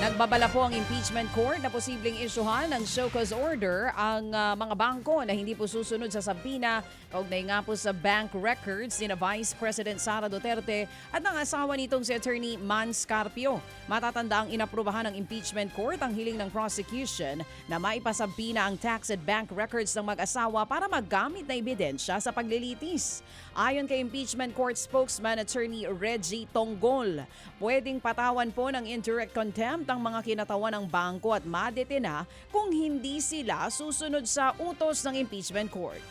Nagbabala po ang impeachment court na posibleng isyuhan ng show cause order ang mga bangko na hindi po susunod sa sabina kaugnay nga po sa bank records ni na Vice President Sara Duterte at ng asawa nitong si Attorney Man Scarpio. Matatanda ang inaprubahan ng impeachment court ang hiling ng prosecution na maipasabina ang tax at bank records ng mag-asawa para maggamit na ebidensya sa paglilitis. Ayon kay impeachment court spokesman Attorney Reggie Tonggol, pwedeng patawan po ng indirect contempt ang mga kinatawan ng bangko at madetena kung hindi sila susunod sa utos ng impeachment court.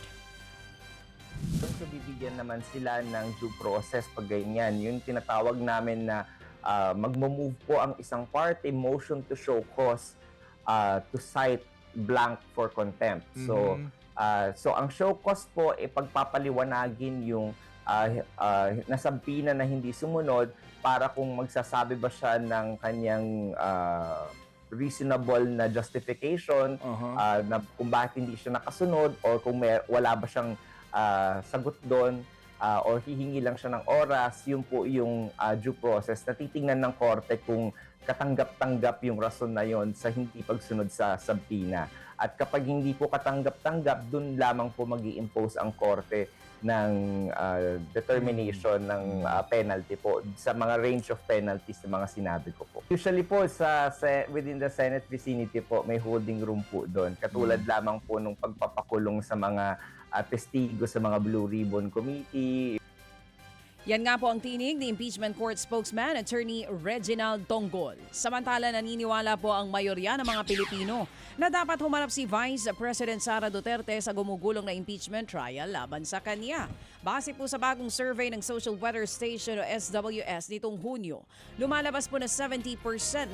So bibigyan naman sila ng due process pag ganyan. Yung tinatawag namin na magmo-move po ang isang party motion to show cause to cite blank for contempt. So ang show cause po pagpapaliwanagin yung nasabina na hindi sumunod para kung magsasabi ba siya ng kanyang reasonable na justification na kung bakit hindi siya nakasunod or kung wala ba siyang sagot doon or hihingi lang siya ng oras, yun po yung due process na titingnan ng korte kung katanggap-tanggap yung rason na yon sa hindi pagsunod sa sabina. At kapag hindi po katanggap-tanggap, dun lamang po mag-i-impose ang korte ng determination ng penalty po sa mga range of penalties na mga sinabi ko po. Usually po within the Senate vicinity po may holding room po doon. Katulad lamang po nung pagpapakulong sa mga testigo sa mga Blue Ribbon Committee. Yan nga po ang tinig ni impeachment court spokesman Attorney Reginald Tonggol. Samantala naniniwala po ang mayorya ng mga Pilipino na dapat humarap si Vice President Sara Duterte sa gumugulong na impeachment trial laban sa kanya. Base po sa bagong survey ng Social Weather Station o SWS nitong Hunyo, lumalabas po na 70%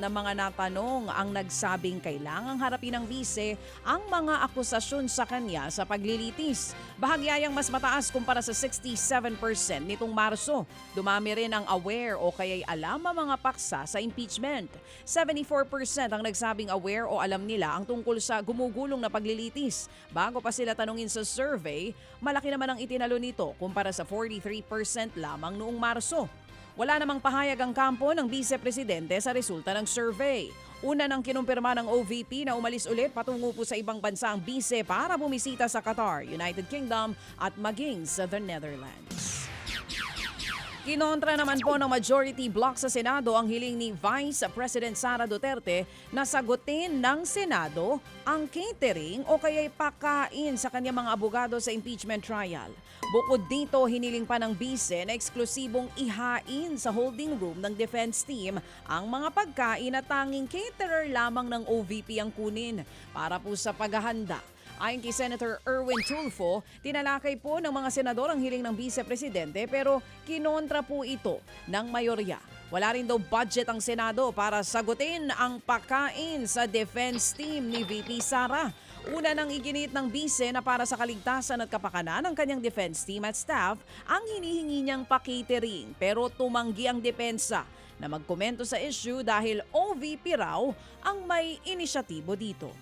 ng mga natanong ang nagsabing kailangang harapin ng bise ang mga akusasyon sa kanya sa paglilitis. Bahagyayang mas mataas kumpara sa 67% nitong Marso. Dumami rin ang aware o kaya'y alam ang mga paksa sa impeachment. 74% ang nagsabing aware o alam nila ang tungkol sa gumugulong na paglilitis. Bago pa sila tanungin sa survey, malaki naman ang itinalo nito kumpara sa 43% lamang noong Marso. Wala namang pahayag ang kampo ng Vice Presidente sa resulta ng survey. Una nang kinumpirma ng OVP na umalis ulit patungo po sa ibang bansa ang Vice para bumisita sa Qatar, United Kingdom at maging sa the Netherlands. Kinontra naman po ng majority bloc sa Senado ang hiling ni Vice President Sara Duterte na sagutin ng Senado ang catering o kaya'y pakain sa kanyang mga abogado sa impeachment trial. Bukod dito, hiniling pa ng bise na eksklusibong ihain sa holding room ng defense team ang mga pagkain na tanging caterer lamang ng OVP ang kunin para po sa paghahanda. Ayon kay Senator Erwin Tulfo, tinalakay po ng mga senador ang hiling ng Vice Presidente pero kinontra po ito ng mayorya. Wala rin daw budget ang Senado para sagutin ang pagkain sa defense team ni VP Sara. Una nang iginit ng Vice na para sa kaligtasan at kapakanan ng kanyang defense team at staff ang hinihingi niyang pa-catering pero tumanggi ang depensa na magkomento sa issue dahil OVP raw ang may inisyatibo dito.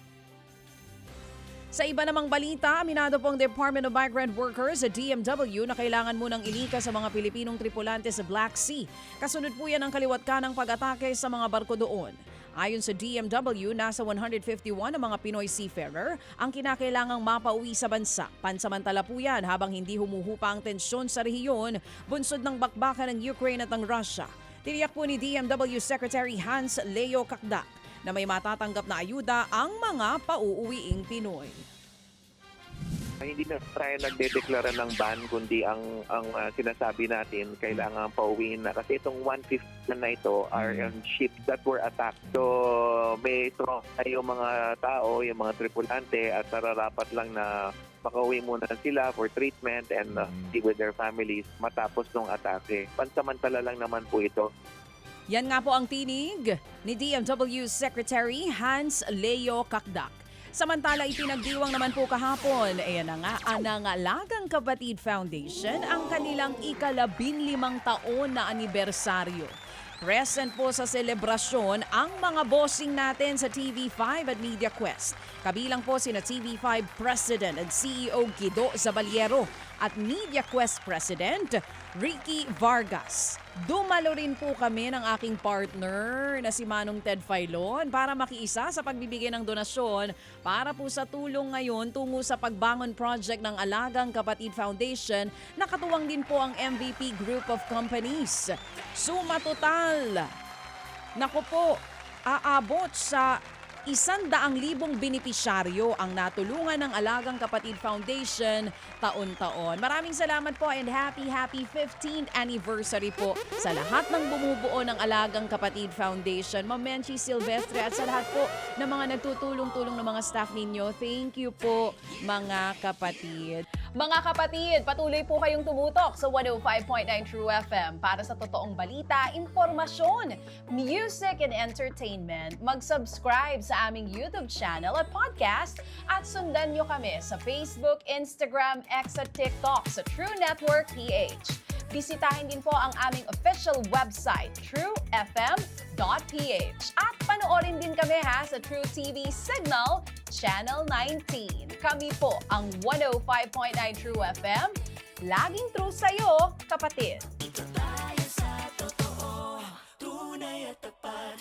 Sa iba namang balita, aminado po ang Department of Migrant Workers sa DMW na kailangan munang ilikas sa mga Pilipinong tripulante sa Black Sea. Kasunod po yan ang kaliwat kanang pag-atake sa mga barko doon. Ayon sa DMW, nasa 151 ang mga Pinoy seafarer ang kinakailangang mapauwi sa bansa. Pansamantala po yan habang hindi humuhupa ang tensyon sa rehiyon, bunsod ng bakbakan ng Ukraine at ng Russia. Tiniyak po ni DMW Secretary Hans Leo Kakdak na may matatanggap na ayuda ang mga pauuwiing Pinoy. Hindi na tayo nagdedeklara ng ban kundi ang sinasabi natin kailangan pauwiin na kasi itong 150 na ito are on ships that were attacked. So may strong yung mga tao, yung mga tripulante at nararapat lang na makauwi muna sila for treatment and be with their families matapos ng atake. Pansamantala lang naman po ito. Yan nga po ang tinig ni DMW Secretary Hans Leo Kakdak. Samantala, ipinagdiwang naman po kahapon, ayan na nga, ang Nangalagang Kapatid Foundation ang kanilang ika-15 taon na anibersaryo. Present po sa selebrasyon ang mga bossing natin sa TV5 at Media Quest. Kabilang po sina TV5 President at CEO Guido Zabaliero at Media Quest President Ricky Vargas. Dumalo rin po kami ng aking partner na si Manong Ted Filon para makiisa sa pagbibigay ng donasyon para po sa tulong ngayon tungo sa pagbangon project ng Alagang Kapatid Foundation na katuwang din po ang MVP Group of Companies. Suma total, naku po, aabot sa 100,000 benepisyaryo ang natulungan ng Alagang Kapatid Foundation taon-taon. Maraming salamat po and happy 15th anniversary po sa lahat ng bumubuo ng Alagang Kapatid Foundation. Ma'am Menchie Silvestre at sa lahat po ng mga nagtutulong-tulong ng mga staff ninyo. Thank you po mga kapatid. Mga kapatid, patuloy po kayong tumutok sa 105.9 True FM para sa totoong balita, impormasyon, music and entertainment. Mag-subscribe sa aming YouTube channel at podcast at sundan nyo kami sa Facebook, Instagram, X at TikTok sa True Network PH. Bisitahin din po ang aming official website, truefm.ph. At panoorin din kami sa True TV Signal, Channel 19. Kami po ang 105.9 True FM. Laging true sa'yo, kapatid.